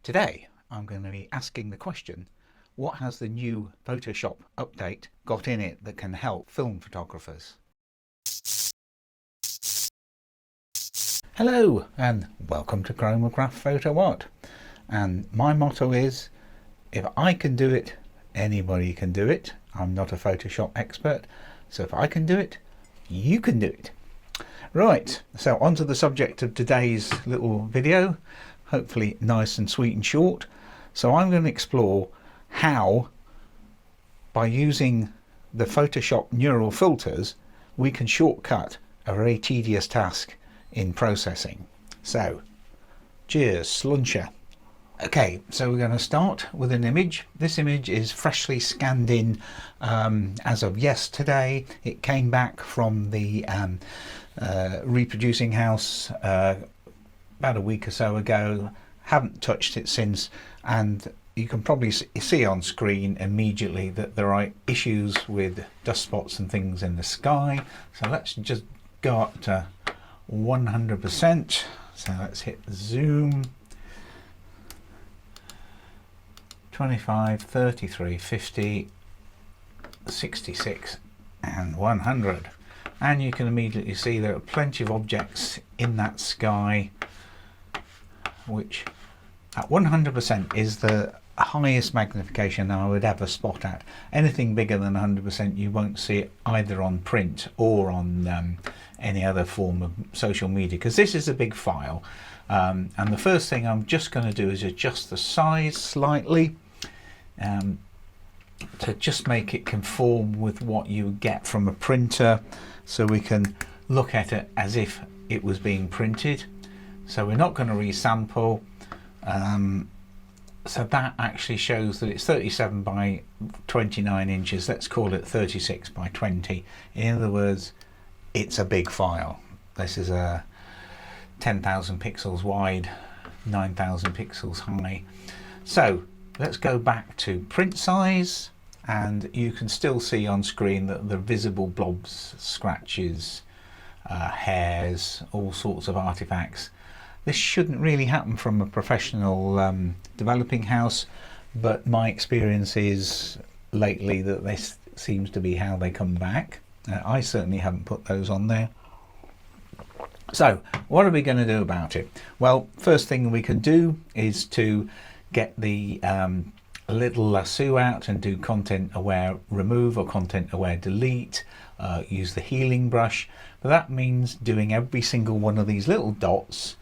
Today I'm going to be asking the question, what has the new Photoshop update got in it that can help film photographers? Hello and welcome to Chromograph Photo Art, and my motto is, if I can do it, anybody can do it. I'm not a Photoshop expert, so if I can do it, you can do it. Right, so on to the subject of today's little video, hopefully nice and sweet and short. So I'm going to explore how, by using the Photoshop neural filters, we can shortcut a very tedious task in processing. So, cheers, sluncher. Okay, so we're going to start with an image. This image is freshly scanned in as of yesterday. It came back from the reproducing house about a week or so ago. Haven't touched it since, and you can probably see on screen immediately that there are issues with dust spots and things in the sky. So let's just go up to 100%. So let's hit zoom. 25, 33, 50, 66 and 100, and you can immediately see there are plenty of objects in that sky, which at 100% is the highest magnification I would ever spot at. Anything bigger than 100% you won't see it either on print or on any other form of social media, because this is a big file, and the first thing I'm just going to do is adjust the size slightly to just make it conform with what you get from a printer, so we can look at it as if it was being printed. So we're not going to resample. So that actually shows that it's 37 by 29 inches. Let's call it 36 by 20. In other words, it's a big file. This is a 10,000 pixels wide, 9,000 pixels high. So let's go back to print size, and you can still see on screen that the visible blobs, scratches, hairs, all sorts of artifacts. This shouldn't really happen from a professional developing house, but my experience is lately that this seems to be how they come back. I certainly haven't put those on there. So what are we going to do about it? Well, first thing we can do is to get the little lasso out and do content aware remove or content aware delete, use the healing brush. But that means doing every single one of these little dots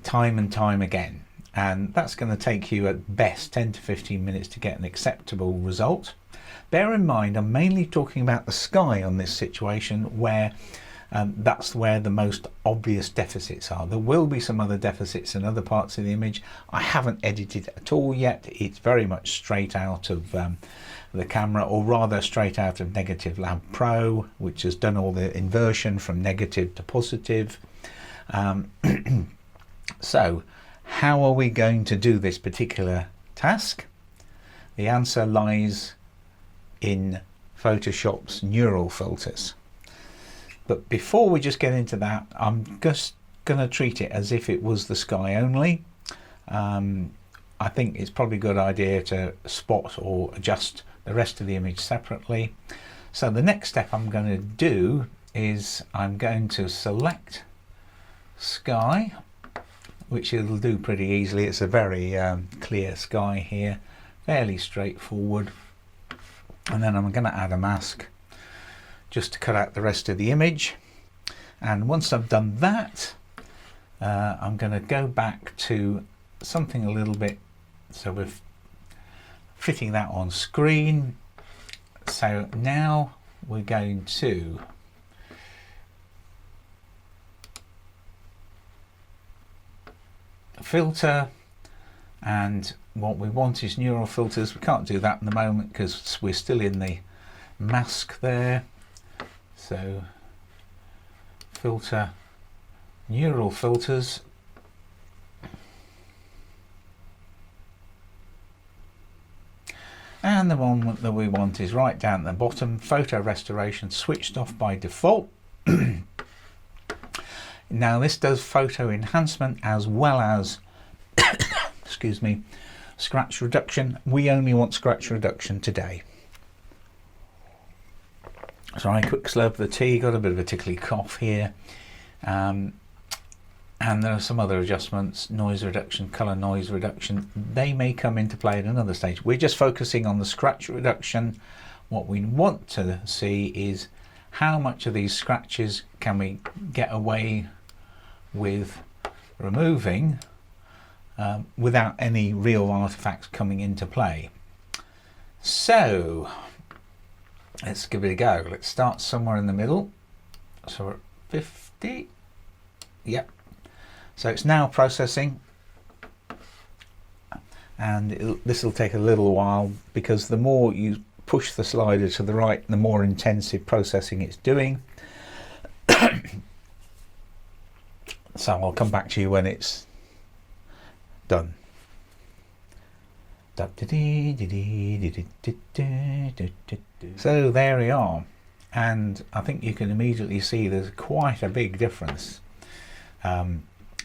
time and time again, and that's going to take you at best 10 to 15 minutes to get an acceptable result. Bear in mind, I'm mainly talking about the sky on this situation, where that's where the most obvious deficits are. There will be some other deficits in other parts of the image. I haven't edited at all yet. It's very much straight out of the camera, or rather straight out of Negative Lab Pro, which has done all the inversion from negative to positive. So how are we going to do this particular task? The answer lies in Photoshop's neural filters. But before we just get into that, I'm just going to treat it as if it was the sky only. I think it's probably a good idea to spot or adjust the rest of the image separately. So the next step I'm going to do is I'm going to select sky, which it'll do pretty easily. It's a very clear sky here, fairly straightforward. And then I'm going to add a mask just to cut out the rest of the image. And once I've done that, I'm going to go back to something a little bit, so we're fitting that on screen. So now we're going to filter, and what we want is neural filters. We can't do that in the moment because we're still in the mask there. So filter, neural filters, and the one that we want is right down at the bottom, photo restoration switched off by default. Now this does photo enhancement as well as excuse me, scratch reduction. We only want scratch reduction today. Sorry, quick slurp of the tea, got a bit of a tickly cough here. And there are some other adjustments, noise reduction, colour noise reduction. They may come into play at another stage. We're just focusing on the scratch reduction. What we want to see is how much of these scratches can we get away with removing without any real artifacts coming into play. So let's give it a go. Let's start somewhere in the middle. So we're at 50. Yep. So it's now processing, and this will take a little while because the more you push the slider to the right, the more intensive processing it's doing. So I'll come back to you when it's done. So there we are, and I think you can immediately see there's quite a big difference.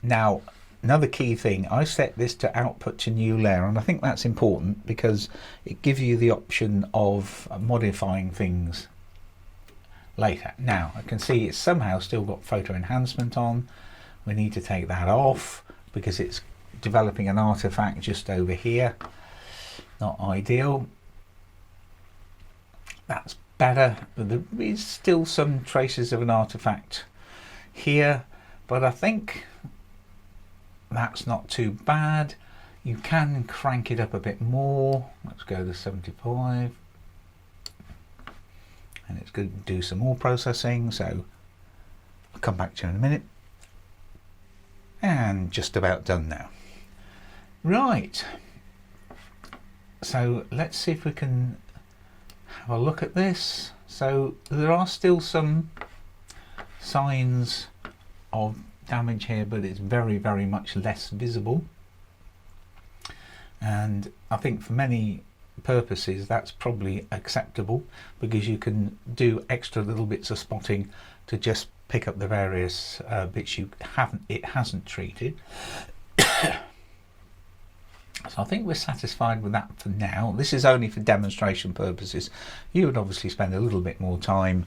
Now, another key thing, I set this to output to new layer, and I think that's important because it gives you the option of modifying things later. Now, I can see it's somehow still got photo enhancement on. We need to take that off because it's developing an artifact just over here. Not ideal. That's better. There is still some traces of an artifact here, but I think that's not too bad. You can crank it up a bit more. Let's go to 75. And it's going to do some more processing, so I'll come back to you in a minute. And just about done now. Right. So let's see if we can have a look at this. So there are still some signs of damage here, but it's very, very much less visible. And I think for many purposes that's probably acceptable because you can do extra little bits of spotting to just pick up the various bits it hasn't treated. So I think we're satisfied with that for now. This is only for demonstration purposes. You would obviously spend a little bit more time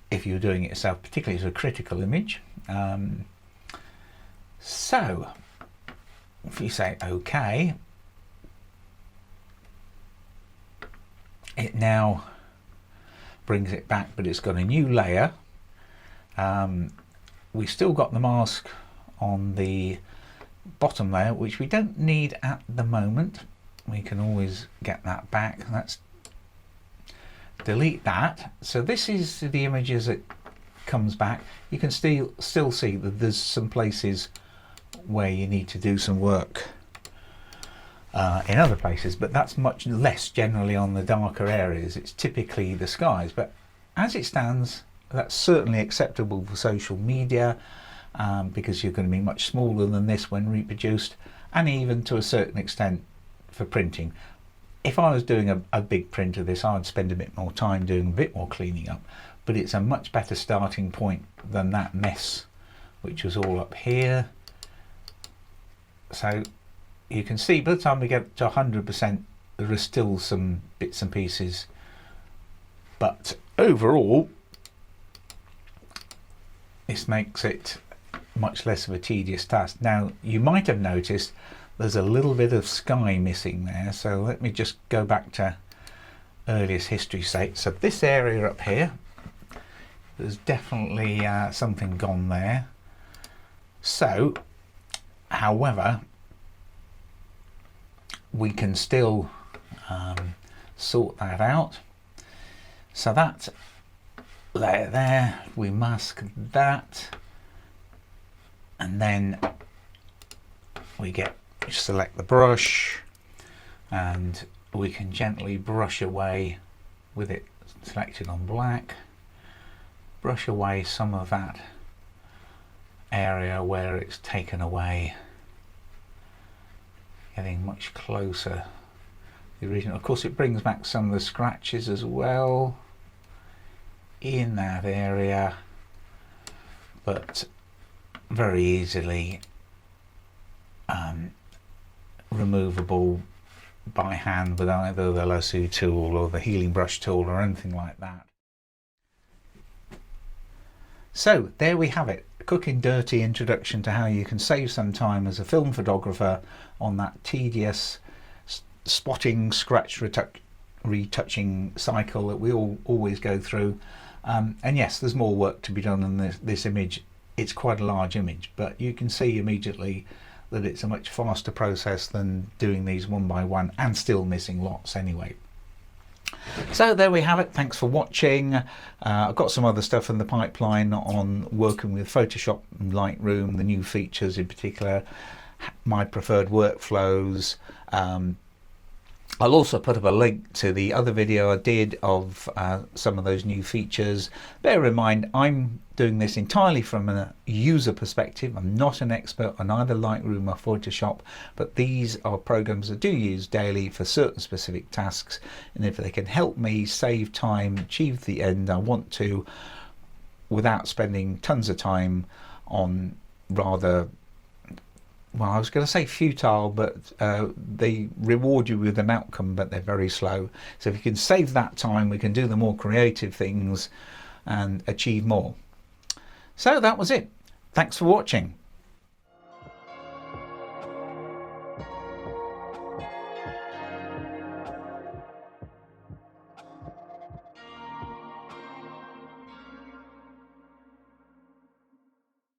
if you're doing it yourself, particularly as a critical image. So if you say OK, it now brings it back, but it's got a new layer. We still got the mask on the bottom layer, which we don't need at the moment. We can always get that back. Let's delete that. So this is the image as it comes back. You can still see that there's some places where you need to do some work in other places, but that's much less generally on the darker areas. It's typically the skies, but as it stands, that's certainly acceptable for social media. Because you're going to be much smaller than this when reproduced, and even to a certain extent for printing. If I was doing a big print of this, I'd spend a bit more time doing a bit more cleaning up, but it's a much better starting point than that mess which was all up here. So you can see by the time we get to 100% there are still some bits and pieces, but overall this makes it much less of a tedious task. Now you might have noticed there's a little bit of sky missing there, so let me just go back to earliest history state. So this area up here, there's definitely something gone there. So however, we can still sort that out. So that layer there, we mask that, and then we select the brush, and we can gently brush away with it selected on black, brush away some of that area where it's taken away, getting much closer to the original. Of course it brings back some of the scratches as well in that area, but very easily removable by hand with either the lasso tool or the healing brush tool or anything like that. So there we have it, a quick and dirty introduction to how you can save some time as a film photographer on that tedious spotting, scratch, retouching cycle that we all always go through. And yes, there's more work to be done on this image. It's quite a large image, but you can see immediately that it's a much faster process than doing these one by one and still missing lots anyway. So there we have it. Thanks for watching. I've got some other stuff in the pipeline on working with Photoshop and Lightroom, the new features in particular, my preferred workflows. I'll also put up a link to the other video I did of some of those new features. Bear in mind, I'm doing this entirely from a user perspective. I'm not an expert on either Lightroom or Photoshop, but these are programs I do use daily for certain specific tasks, and if they can help me save time, achieve the end I want to, without spending tons of time on rather, well, I was going to say futile, but they reward you with an outcome, but they're very slow. So if you can save that time, we can do the more creative things and achieve more. So that was it. Thanks for watching.